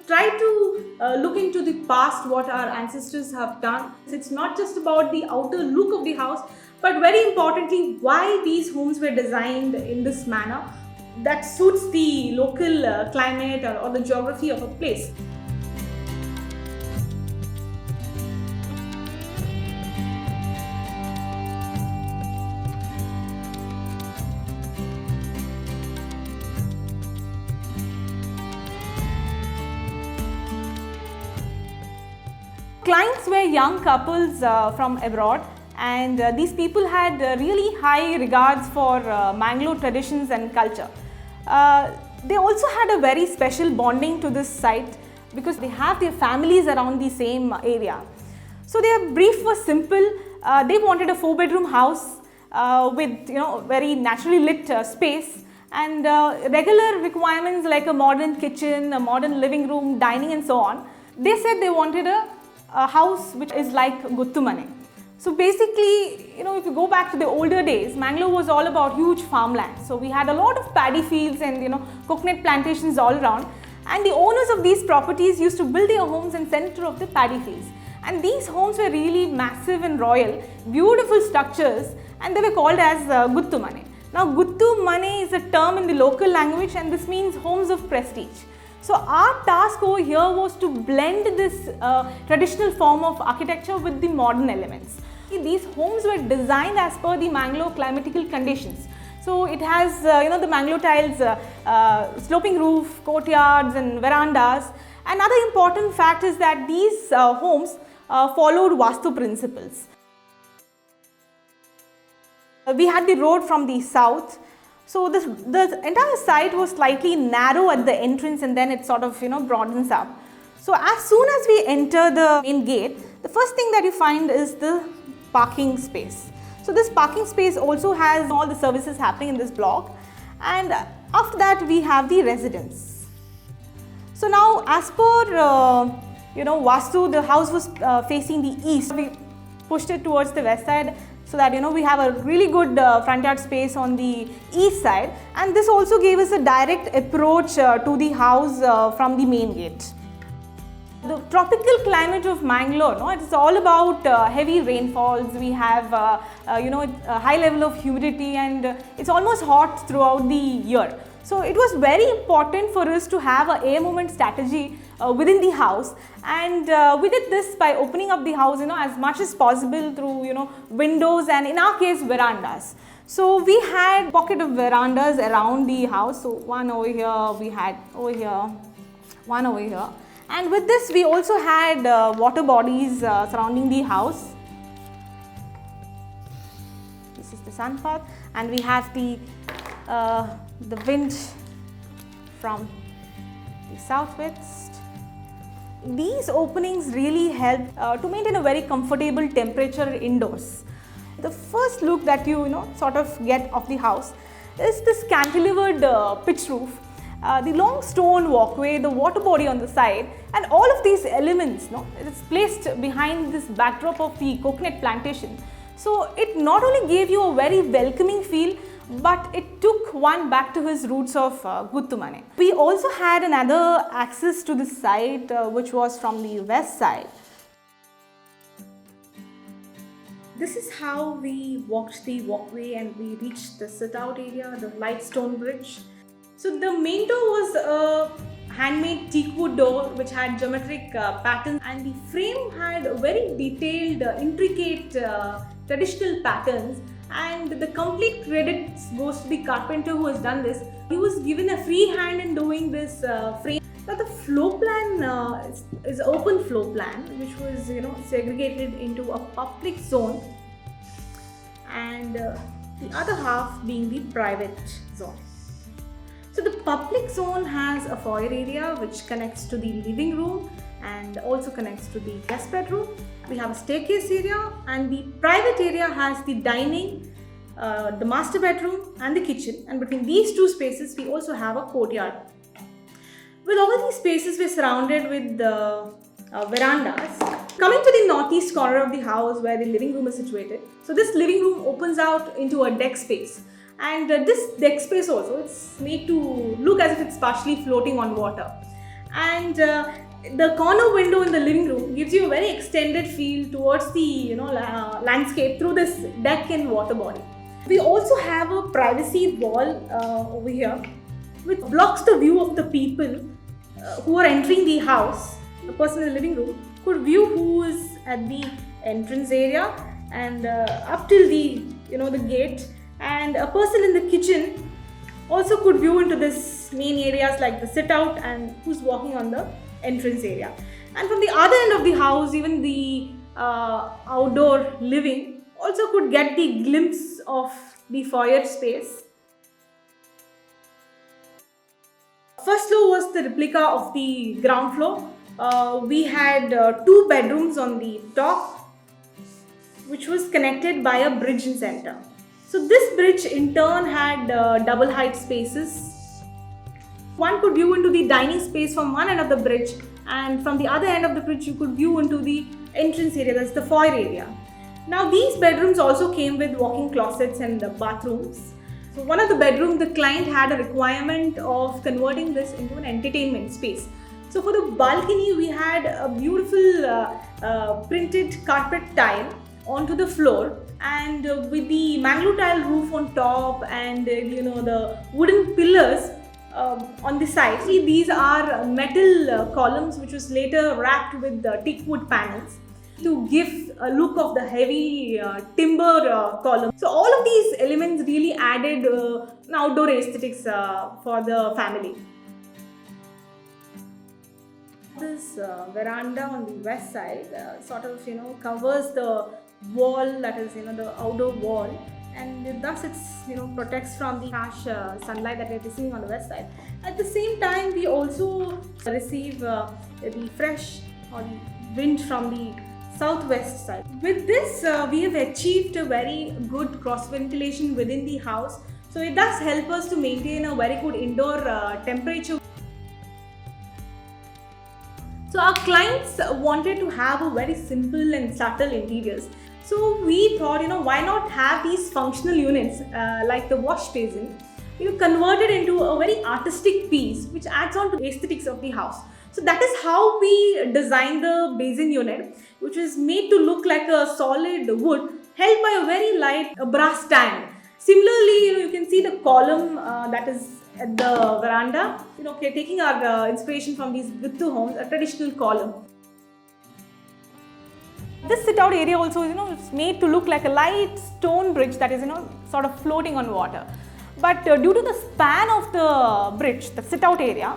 try to look into the past, what our ancestors have done. It's not just about the outer look of the house, but very importantly, why these homes were designed in this manner that suits the local climate or the geography of a place. Clients were young couples from abroad, and these people had really high regards for Mangalore traditions and culture. They also had a very special bonding to this site because they have their families around the same area. So their brief was simple. They wanted a 4-bedroom house with very naturally lit space and regular requirements like a modern kitchen, a modern living room, dining and so on. They said they wanted a house which is like Guttumane. So basically, if you go back to the older days, Mangalore was all about huge farmland. So we had a lot of paddy fields and coconut plantations all around. And the owners of these properties used to build their homes in center of the paddy fields. And these homes were really massive and royal, beautiful structures, and they were called as Guttumane. Now, Guttumane is a term in the local language, and this means homes of prestige. So our task over here was to blend this traditional form of architecture with the modern elements. These homes were designed as per the Mangalore climatical conditions. So it has the Mangalore tiles, sloping roof, courtyards and verandas. Another important fact is that these homes followed Vastu principles. We had the road from the south. So the entire site was slightly narrow at the entrance, and then it sort of broadens up. So as soon as we enter the main gate, the first thing that you find is the parking space. So this parking space also has all the services happening in this block, and after that we have the residence. So now, as per Vastu, the house was facing the east. We pushed it towards the west side, so that we have a really good front yard space on the east side, and this also gave us a direct approach to the house from the main gate. The tropical climate of Mangalore, it is all about heavy rainfalls. We have a high level of humidity, and it's almost hot throughout the year. So it was very important for us to have an air movement strategy within the house, and we did this by opening up the house as much as possible through windows, and in our case verandas. So we had pocket of verandas around the house. So one over here, we had over here, one over here, and with this we also had water bodies surrounding the house. This is the sun path, and we have the wind from the southwest. These openings really help to maintain a very comfortable temperature indoors. The first look that you sort of get of the house is this cantilevered pitch roof, the long stone walkway, the water body on the side, and all of these elements it is placed behind this backdrop of the coconut plantation. So it not only gave you a very welcoming feel, but it took one back to his roots of Guttumane. We also had another access to the site which was from the west side. This is how we walked the walkway and we reached the sit-out area, the light stone bridge. So the main door was a handmade teakwood door which had geometric patterns, and the frame had very detailed, intricate traditional patterns. And the complete credit goes to the carpenter who has done this. He was given a free hand in doing this frame. Now the floor plan is open floor plan, which was segregated into a public zone, and the other half being the private zone. So the public zone has a foyer area which connects to the living room and also connects to the guest bedroom. We have a staircase area, and the private area has the dining, the master bedroom and the kitchen, and between these two spaces we also have a courtyard. With all these spaces, we're surrounded with verandas. Coming to the northeast corner of the house where the living room is situated. So this living room opens out into a deck space, and this deck space also, it's made to look as if it's partially floating on water. and the corner window in the living room gives you a very extended feel towards the landscape through this deck and water body. We also have a privacy wall over here, which blocks the view of the people who are entering the house. The person in the living room could view who is at the entrance area and up till the the gate, and a person in the kitchen also could view into this main areas like the sit out and who's walking on the entrance area. And from the other end of the house, even the outdoor living also could get the glimpse of the foyer space. First floor was the replica of the ground floor. We had two bedrooms on the top, which was connected by a bridge in center. So this bridge in turn had double height spaces. One could view into the dining space from one end of the bridge, and from the other end of the bridge you could view into the entrance area, that's the foyer area. Now these bedrooms also came with walk-in closets and bathrooms. So one of the bedrooms, the client had a requirement of converting this into an entertainment space. So for the balcony, we had a beautiful printed carpet tile onto the floor, and with the Mangalore tile roof on top and the wooden pillars on the side. See, these are metal columns which was later wrapped with teak wood panels to give a look of the heavy timber column. So all of these elements really added an outdoor aesthetics for the family. This veranda on the west side sort of covers the wall, that is the outdoor wall, and thus it's protects from the harsh sunlight that we're receiving on the west side. At the same time, we also receive the fresh or the wind from the southwest side. With this, we have achieved a very good cross ventilation within the house, so it does help us to maintain a very good indoor temperature. So our clients wanted to have a very simple and subtle interiors. So we thought, why not have these functional units like the wash basin, converted into a very artistic piece which adds on to the aesthetics of the house. So that is how we designed the basin unit, which is made to look like a solid wood held by a very light brass stand. Similarly, you can see the column that is at the veranda, taking our inspiration from these Guttu homes, a traditional column. This sit-out area also, it's made to look like a light stone bridge that is, sort of floating on water. But due to the span of the bridge, the sit-out area,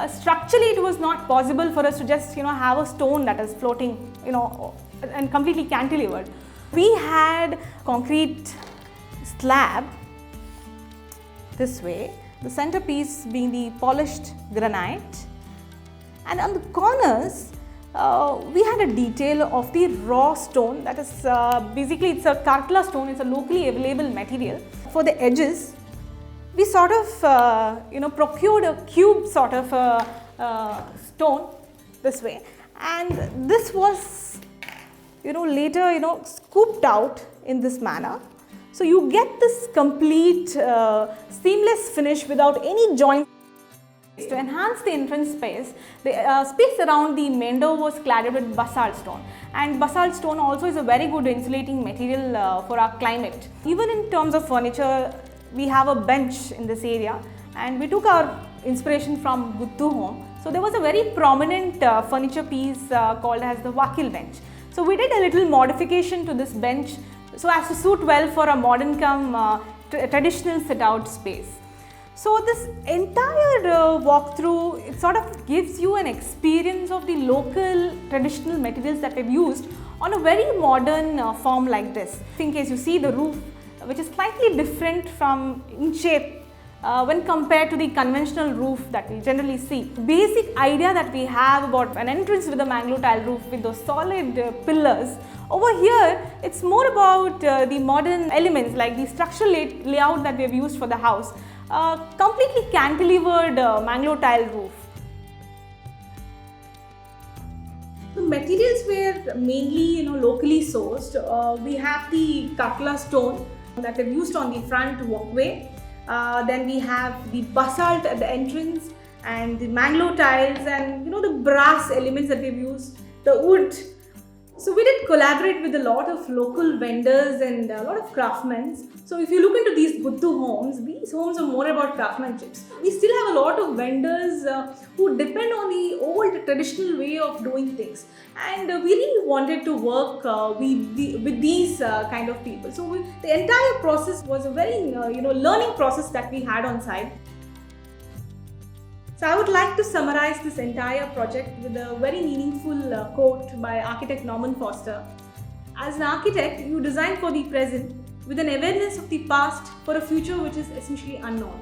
structurally it was not possible for us to just, have a stone that is floating, and completely cantilevered. We had concrete slab this way, the centerpiece being the polished granite, and on the corners we had a detail of the raw stone, that is basically it's a Karkala stone, it's a locally available material. For the edges, we sort of procured a cube sort of stone this way, and this was later scooped out in this manner. So you get this complete seamless finish without any joints. To enhance the entrance space, the space around the main door was cladded with basalt stone, and basalt stone also is a very good insulating material for our climate. Even in terms of furniture, we have a bench in this area, and we took our inspiration from Guttu home. So there was a very prominent furniture piece called as the Vakil bench. So we did a little modification to this bench so as to suit well for a modern come traditional sit-out space. So this entire walkthrough, it sort of gives you an experience of the local traditional materials that we've used on a very modern form like this. In case you see the roof, which is slightly different from in shape when compared to the conventional roof that we generally see. Basic idea that we have about an entrance with a Mangalore tile roof with those solid pillars. Over here, it's more about the modern elements like the structural layout that we have used for the house. Completely cantilevered Mangalore tile roof. The materials were mainly locally sourced. We have the Karkala stone that we've used on the front walkway. Then we have the basalt at the entrance, and the Mangalore tiles, and the brass elements that we've used, the wood. So we did collaborate with a lot of local vendors and a lot of craftsmen. So if you look into these Buddhu homes, these homes are more about craftsmanship. We still have a lot of vendors who depend on the old traditional way of doing things, and we really wanted to work with these kind of people. So the entire process was a very learning process that we had on site. So I would like to summarize this entire project with a very meaningful quote by architect Norman Foster. As an architect, you design for the present with an awareness of the past for a future which is essentially unknown.